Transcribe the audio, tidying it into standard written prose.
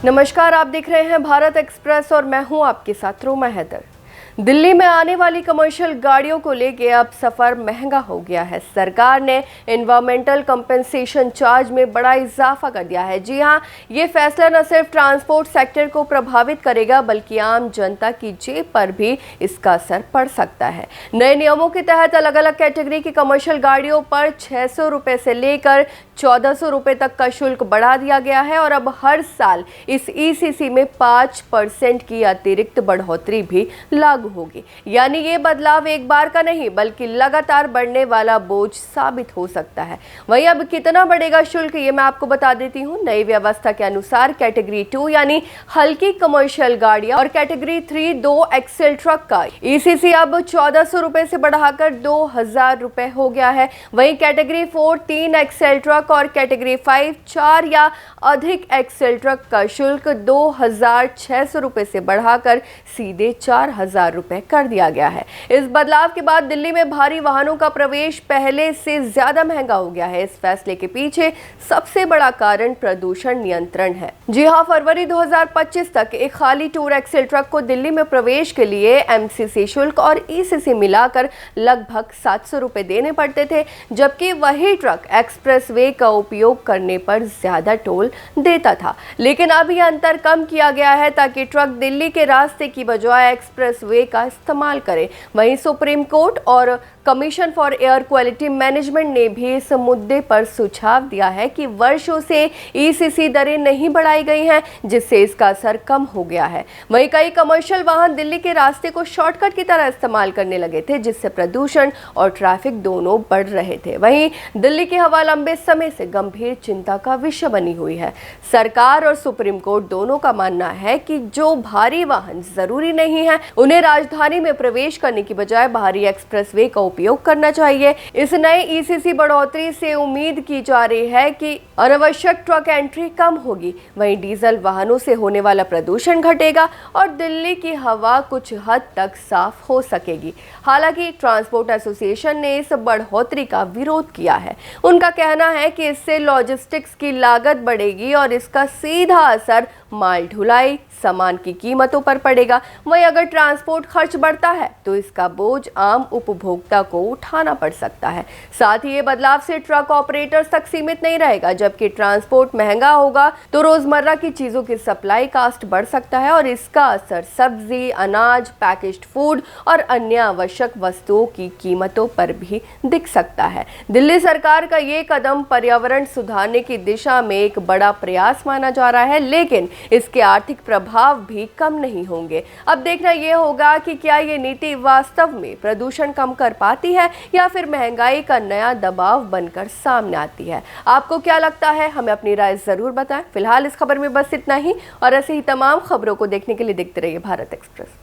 नमस्कार, आप देख रहे हैं भारत एक्सप्रेस और मैं हूं आपके साथ रोमा हैदर। दिल्ली में आने वाली कमर्शियल गाड़ियों को लेकर अब सफर महंगा हो गया है। सरकार ने एनवायरमेंटल कंपनसेशन चार्ज में बड़ा इजाफा कर दिया है। जी हां, ये फैसला न सिर्फ ट्रांसपोर्ट सेक्टर को प्रभावित करेगा बल्कि आम जनता की जेब पर भी इसका असर पड़ सकता है। नए नियमों के तहत अलग अलग कैटेगरी की कमर्शियल गाड़ियों पर 600 रुपये से लेकर 1400 रुपये तक का शुल्क बढ़ा दिया गया है और अब हर साल इस ईसीसी में 5% की अतिरिक्त बढ़ोतरी भी लागू होगी। यानी ये बदलाव एक बार का नहीं बल्कि लगातार बढ़ने वाला बोझ साबित हो सकता है। वहीं अब कितना बढ़ेगा शुल्क, ये मैं आपको बता देती हूँ। नई व्यवस्था के अनुसार कैटेगरी 2 यानी हल्की कमर्शियल गाड़ियां और कैटेगरी 3 2 एक्सेल ट्रक का ईसीसी अब 1400 रुपए से बढ़ाकर 2000 रुपए हो गया है। वहीं कैटेगरी 4 3 एक्सेल ट्रक और कैटेगरी 5 4 या अधिक एक्सेल ट्रक का शुल्क 2600 रुपए से बढ़ाकर सीधे 4000 रुपए कर दिया गया है। इस बदलाव के बाद दिल्ली में भारी वाहनों का प्रवेश पहले से ज्यादा महंगा हो गया है। इस फैसले के पीछे सबसे बड़ा कारण प्रदूषण नियंत्रण है। जी हां, फरवरी 2025 तक एक खाली टूर एक्सेल ट्रक को दिल्ली में प्रवेश के लिए एमसीसी शुल्क और ईसीसी मिलाकर लगभग 700 रुपए देने पड़ते थे, जबकि वही ट्रक एक्सप्रेस वे का उपयोग करने पर ज्यादा टोल देता था। लेकिन अब यह अंतर कम किया गया है ताकि ट्रक दिल्ली के रास्ते की बजाय एक्सप्रेस वे का इस्तेमाल करें। वहीं सुप्रीम कोर्ट और commission for air quality management ने भी इस मुद्दे पर सुझाव दिया है कि वर्षों से ईसीसी दरें नहीं बढ़ाई गई हैं, जिससे इसका असर कम हो गया है। वहीं कई कमर्शियल वाहन दिल्ली के रास्ते को शॉर्टकट की तरह इस्तेमाल करने लगे थे, जिससे प्रदूषण और ट्रैफिक दोनों बढ़ रहे थे। वहीं दिल्ली की हवा लंबे समय से गंभीर चिंता का विषय बनी हुई है। सरकार और सुप्रीम कोर्ट दोनों का मानना है कि जो भारी वाहन जरूरी नहीं है उन्हें राजधानी में प्रवेश करने की बजाय बाहरी एक्सप्रेसवे का उपयोग करना चाहिए। इस नए ईसीसी बढ़ोतरी से उम्मीद की जा रही है कि अनावश्यक ट्रक एंट्री कम होगी, वहीं डीजल वाहनों से होने वाला प्रदूषण घटेगा और दिल्ली की हवा कुछ हद तक साफ हो सकेगी। हालांकि ट्रांसपोर्ट एसोसिएशन ने इस बढ़ोतरी का विरोध किया है। उनका कहना है कि इससे लॉजिस्टिक्स की लागत बढ़ेगी और इसका सीधा असर माल ढुलाई, सामान की कीमतों पर पड़ेगा। वहीं अगर ट्रांसपोर्ट खर्च बढ़ता है तो इसका बोझ आम उपभोक्ता को उठाना पड़ सकता है। साथ ही ये बदलाव से ट्रक ऑपरेटर्स तक सीमित नहीं रहेगा। जबकि ट्रांसपोर्ट महंगा होगा तो रोजमर्रा की चीजों की सप्लाई कास्ट बढ़ सकता है और इसका असर सब्जी, अनाज, पैकेज्ड फूड और अन्य आवश्यक वस्तुओं की कीमतों पर भी दिख सकता है। दिल्ली सरकार का ये कदम पर्यावरण सुधारने की दिशा में एक बड़ा प्रयास माना जा रहा है, लेकिन इसके आर्थिक प्रभाव भी कम नहीं होंगे। अब देखना यह होगा कि क्या ये नीति वास्तव में प्रदूषण कम कर पाती है या फिर महंगाई का नया दबाव बनकर सामने आती है। आपको क्या लगता है? हमें अपनी राय जरूर बताएं। फिलहाल इस खबर में बस इतना ही और ऐसे ही तमाम खबरों को देखने के लिए देखते रहिए भारत एक्सप्रेस।